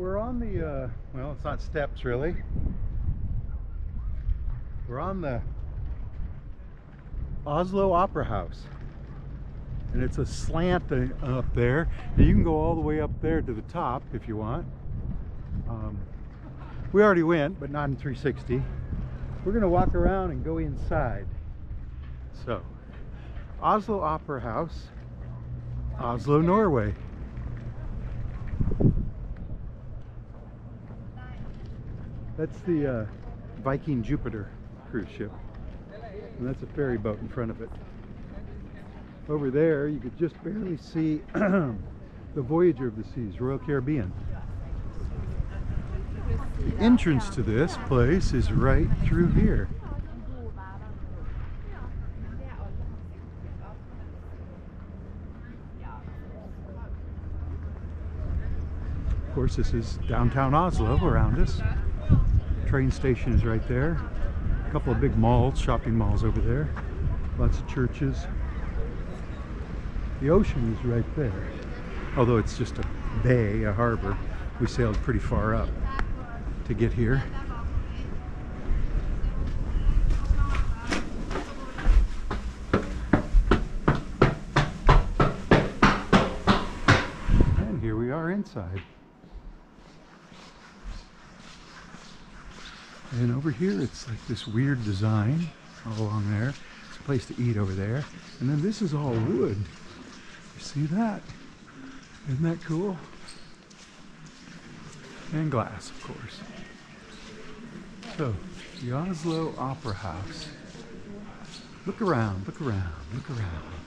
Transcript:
we're on the, well, it's not steps really. We're on the Oslo Opera House. And it's a slant up there. And you can go all the way up there to the top if you want. We already went, but not in 360. We're gonna walk around and go inside. So, Oslo Opera House, Oslo, Norway. That's the Viking Jupiter cruise ship. And that's a ferry boat in front of it. Over there, you could just barely see the Voyager of the Seas, Royal Caribbean. The entrance to this place is right through here. Of course, this is downtown Oslo around us. Train station is right there. A couple of big malls, shopping malls over there. Lots of churches. The ocean is right there. Although it's just a bay, a harbor. We sailed pretty far up to get here. And here we are inside. And over here it's like this weird design all along there. It's a place to eat over there. And then this is all wood. You see that? Isn't that cool? And glass, of course. So, the Oslo Opera House. Look around, look around, look around.